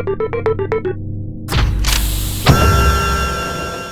Hey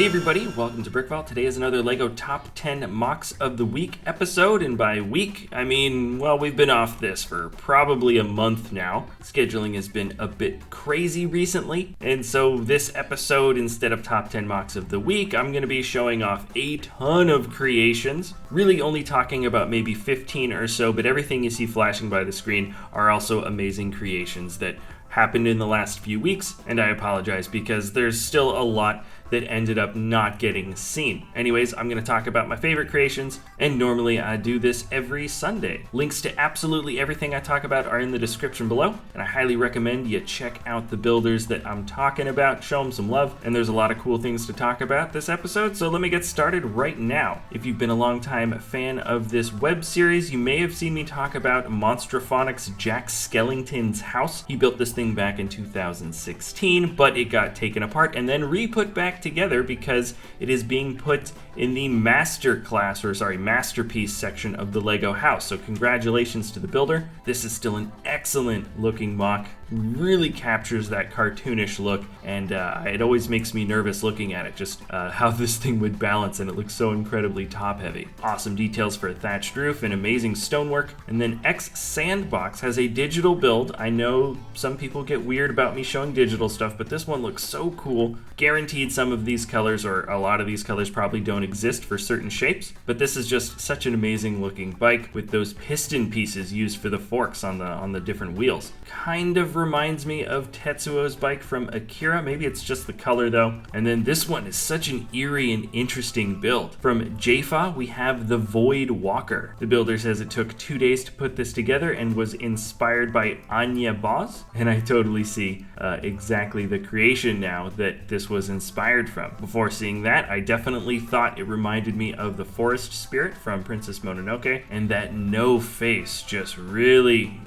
everybody, welcome to BrickVault. Today is another LEGO Top 10 MOCs of the Week episode, and by week, I mean, well, we've been off this for probably a month now. Scheduling has been a bit crazy recently, and so this episode, instead of Top 10 MOCs of the Week, I'm going to be showing off a ton of creations, really only talking about maybe 15 or so, but everything you see flashing by the screen are also amazing creations that happened in the last few weeks, and I apologize because there's still a lot that ended up not getting seen. Anyways, I'm going to talk about my favorite creations, and normally I do this every Sunday. Links to absolutely everything I talk about are in the description below, and I highly recommend you check out the builders that I'm talking about, show them some love, and there's a lot of cool things to talk about this episode, so let me get started right now. If you've been a long-time fan of this web series, you may have seen me talk about Phonics Jack Skellington's house. He built this thing back in 2016, but it got taken apart and then re-put back together because it is being put in the masterpiece section of the LEGO house. So congratulations to the builder. This is still an excellent looking MOC. Really captures that cartoonish look, and it always makes me nervous looking at it, just how this thing would balance, and it looks so incredibly top heavy. Awesome details for a thatched roof and amazing stonework. And then Sandbox has a digital build. I know some people get weird about me showing digital stuff, but this one looks so cool. Guaranteed some of these colors, or a lot of these colors, probably don't exist for certain shapes, but this is just such an amazing looking bike with those piston pieces used for the forks on the different wheels. Kind of reminds me of Tetsuo's bike from Akira. Maybe it's just the color though. And then this one is such an eerie and interesting build. From JFA, we have the Voidwalker. The builder says it took 2 days to put this together and was inspired by Anya Boz, and I totally see exactly the creation now that this was inspired from. Before seeing that, I definitely thought it reminded me of the forest spirit from Princess Mononoke, and that no face just really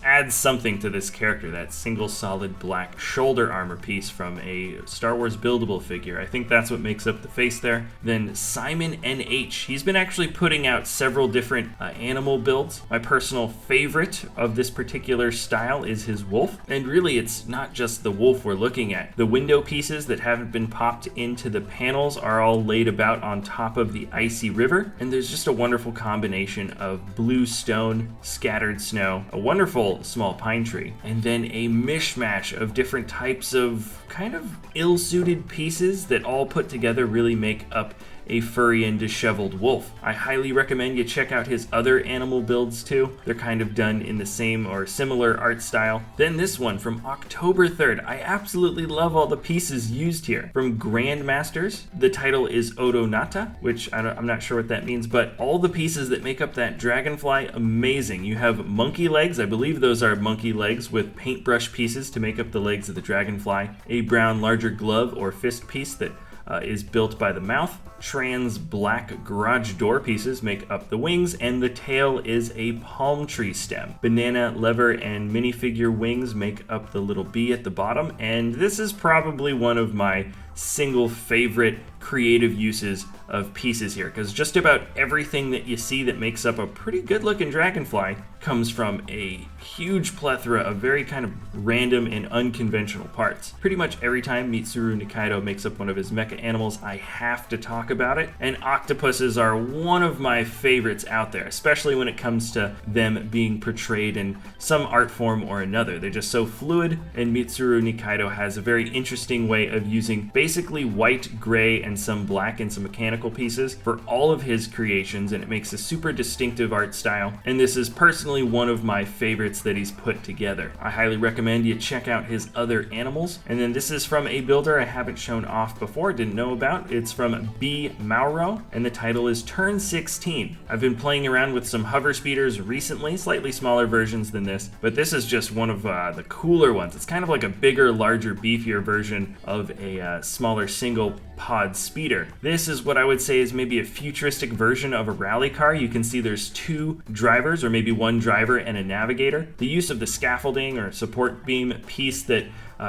adds something to this character. That single solid black shoulder armor piece from a Star Wars buildable figure. I think that's what makes up the face there. Then Simon NH. He's been actually putting out several different animal builds. My personal favorite of this particular style is his wolf. And really, it's not just the wolf we're looking at. The window pieces that haven't been popped into the panels are all laid about on top of the icy river. And there's just a wonderful combination of blue stone, scattered snow, a wonderful small pine tree, and then a mishmash of different types of kind of ill-suited pieces that all put together really make up a furry and disheveled wolf. I highly recommend you check out his other animal builds too. They're kind of done in the same or similar art style. Then this one from October 3rd. I absolutely love all the pieces used here. From Grandmasters, the title is Odonata, which I'm not sure what that means, but all the pieces that make up that dragonfly, amazing. You have monkey legs. I believe those are monkey legs with paintbrush pieces to make up the legs of the dragonfly. A brown larger glove or fist piece that is built by the mouth. Trans black garage door pieces make up the wings, and the tail is a palm tree stem. Banana, lever, and minifigure wings make up the little bee at the bottom, and this is probably one of my single favorite creative uses of pieces here, because just about everything that you see that makes up a pretty good looking dragonfly comes from a huge plethora of very kind of random and unconventional parts. Pretty much every time Mitsuru Nikaido makes up one of his mecha animals, I have to talk about it, and octopuses are one of my favorites out there, especially when it comes to them being portrayed in some art form or another. They're just so fluid, and Mitsuru Nikaido has a very interesting way of using basically white, gray, and some black and some mechanical pieces for all of his creations, and it makes a super distinctive art style, and this is personally one of my favorites that he's put together. I highly recommend you check out his other animals. And then this is from a builder I haven't shown off before, didn't know about. It's from B. Mauro, and the title is Turn 16. I've been playing around with some hover speeders recently, slightly smaller versions than this, but this is just one of the cooler ones. It's kind of like a bigger, larger, beefier version of a smaller single pod speeder. This is what I would say is maybe a futuristic version of a rally car. You can see there's two drivers, or maybe one driver and a navigator. The use of the scaffolding or support beam piece that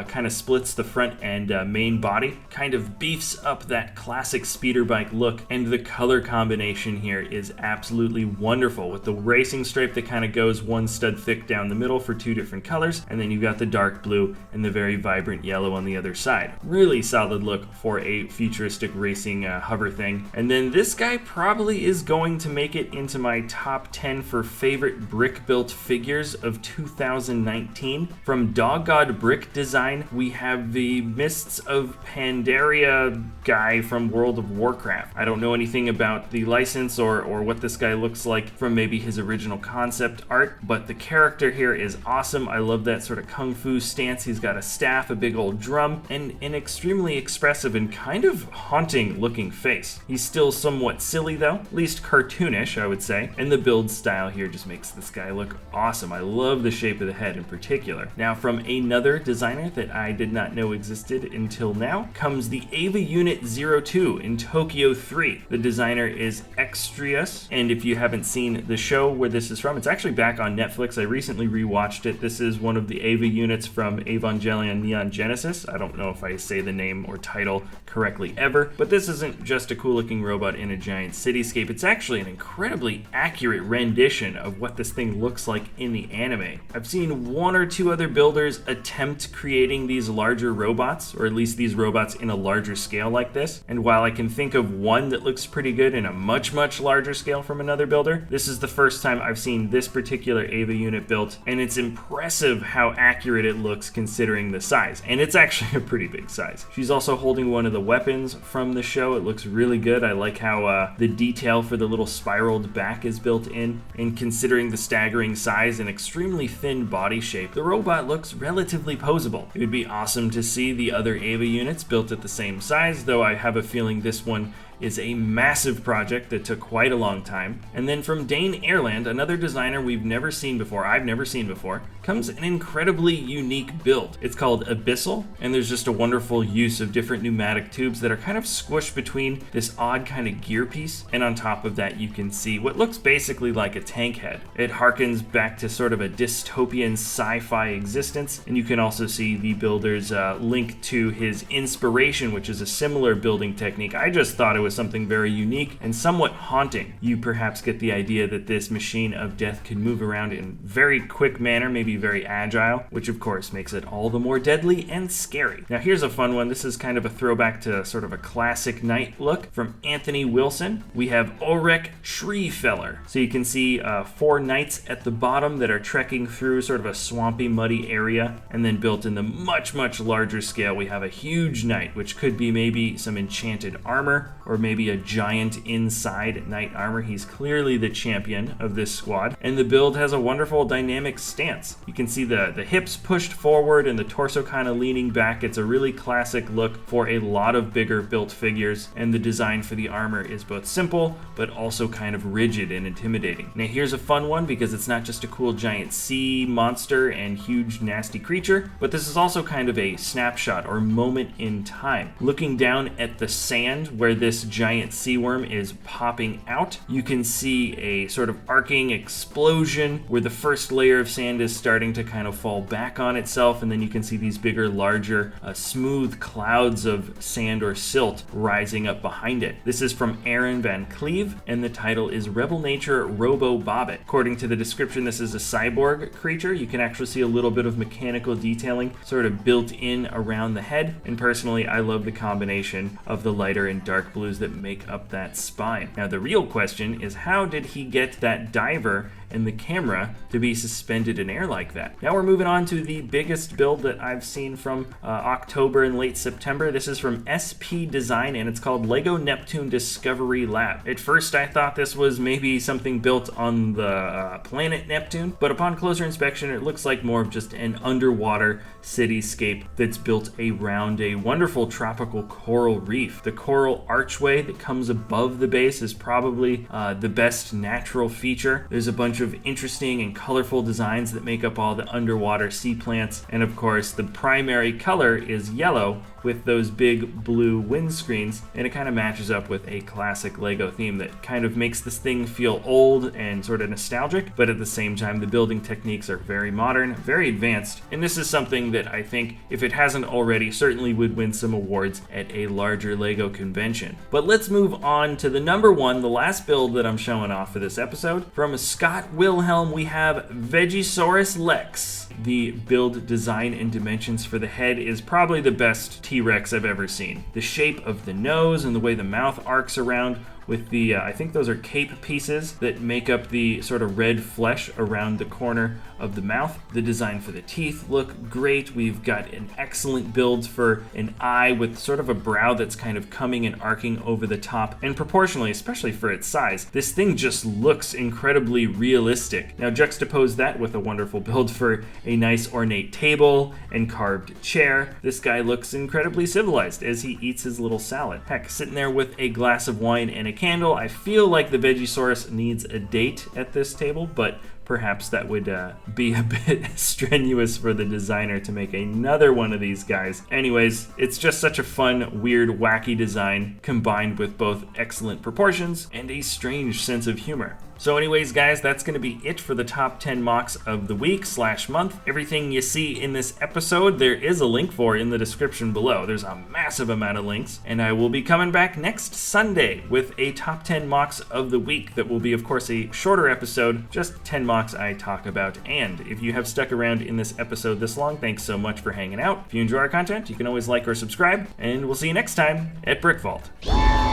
kind of splits the front and main body, kind of beefs up that classic speeder bike look, and the color combination here is absolutely wonderful with the racing stripe that kind of goes one stud thick down the middle for two different colors, and then you've got the dark blue and the very vibrant yellow on the other side. Really solid look for a futuristic racing hover thing. And then this guy probably is going to make it into my top 10 for favorite brick built figures of 2019. From Dog God Brick Design, we have the Mists of Pandaria guy from World of Warcraft. I don't know anything about the license or what this guy looks like from maybe his original concept art, but the character here is awesome. I love that sort of kung fu stance. He's got a staff, a big old drum, and an extremely expressive and kind of haunting looking face. He's still somewhat silly though, at least cartoonish I would say, and the build style here just makes this guy look awesome. I love the shape of the head in particular. Now from another designer that I did not know existed until now comes the Ava Unit 02 in Tokyo 3. The designer is Extrius, and if you haven't seen the show where this is from, it's actually back on Netflix. I recently rewatched it. This is one of the Ava units from Evangelion Neon Genesis. I don't know if I say the name or title correctly ever, but this isn't just a cool looking robot in a giant cityscape. It's actually an incredibly accurate rendition of what this thing looks like in the anime. I've seen one or two other builders attempt creating these larger robots, or at least these robots in a larger scale like this, and while I can think of one that looks pretty good in a much larger scale from another builder, this is the first time I've seen this particular Ava unit built, and it's impressive how accurate it looks considering the size, and it's actually a pretty big size. She's also holding one of the weapons from the show. It looks really good. I like how the detail for the little spiraled back is built in, and considering the staggering size and extremely thin body shape, the robot looks relatively posable. It would be awesome to see the other Ava units built at the same size, though I have a feeling this one is a massive project that took quite a long time. And then from Dane Airland, another designer I've never seen before, comes an incredibly unique build. It's called Bissell, and there's just a wonderful use of different pneumatic tubes that are kind of squished between this odd kind of gear piece, and on top of that you can see what looks basically like a tank head. It harkens back to sort of a dystopian sci-fi existence, and you can also see the builder's link to his inspiration, which is a similar building technique. I just thought it was something very unique and somewhat haunting. You perhaps get the idea that this machine of death can move around in very quick manner, maybe very agile, which of course makes it all the more deadly and scary. Now here's a fun one. This is kind of a throwback to sort of a classic knight look from Anthony Wilson. We have Ulrich Treefeller. So you can see 4 knights at the bottom that are trekking through sort of a swampy, muddy area, and then built in the much larger scale, we have a huge knight, which could be maybe some enchanted armor, or maybe a giant inside knight armor. He's clearly the champion of this squad, and the build has a wonderful dynamic stance. You can see the hips pushed forward and the torso kind of leaning back. It's a really classic look for a lot of bigger built figures, and the design for the armor is both simple but also kind of rigid and intimidating. Now here's a fun one, because it's not just a cool giant sea monster and huge nasty creature, but this is also kind of a snapshot or moment in time. Looking down at the sand where this giant sea worm is popping out, you can see a sort of arcing explosion where the first layer of sand is starting to kind of fall back on itself, and then you can see these bigger, larger, smooth clouds of sand or silt rising up behind it. This is from Erin Van Cleave, and the title is Rebel Nature Robo Bobbit. According to the description, this is a cyborg creature. You can actually see a little bit of mechanical detailing sort of built in around the head, and personally I love the combination of the lighter and dark blues that make up that spine. Now the real question is, how did he get that diver and the camera to be suspended in air like that? Now we're moving on to the biggest build that I've seen from October and late September. This is from SP Design, and it's called Lego Neptune Discovery Lab. At first I thought this was maybe something built on the planet Neptune, but upon closer inspection it looks like more of just an underwater cityscape that's built around a wonderful tropical coral reef. The coral archway that comes above the base is probably the best natural feature. There's a bunch of of interesting and colorful designs that make up all the underwater sea plants. And of course, the primary color is yellow with those big blue windscreens, and it kind of matches up with a classic Lego theme that kind of makes this thing feel old and sort of nostalgic, but at the same time the building techniques are very modern, very advanced, and this is something that I think, if it hasn't already, certainly would win some awards at a larger Lego convention. But let's move on to the number one, the last build that I'm showing off for this episode. From Scott Wilhelm, we have Vegisaurus Lex. The build design and dimensions for the head is probably the best T-Rex I've ever seen. The shape of the nose and the way the mouth arcs around with the, I think those are cape pieces that make up the sort of red flesh around the corner of the mouth. The design for the teeth look great. We've got an excellent build for an eye with sort of a brow that's kind of coming and arcing over the top, and proportionally, especially for its size, this thing just looks incredibly realistic. Now juxtapose that with a wonderful build for a nice ornate table and carved chair. This guy looks incredibly civilized as he eats his little salad. Heck, sitting there with a glass of wine and a candle. I feel like the Vegisaurus needs a date at this table, but perhaps that would be a bit strenuous for the designer to make another one of these guys. Anyways, it's just such a fun, weird, wacky design combined with both excellent proportions and a strange sense of humor. So anyways, guys, that's going to be it for the top 10 mocks of the week/month. Everything you see in this episode, there is a link for in the description below. There's a massive amount of links, and I will be coming back next Sunday with a top 10 mocks of the week that will be, of course, a shorter episode, just 10 mocks I talk about. And if you have stuck around in this episode this long, thanks so much for hanging out. If you enjoy our content, you can always like or subscribe, and we'll see you next time at BrickVault.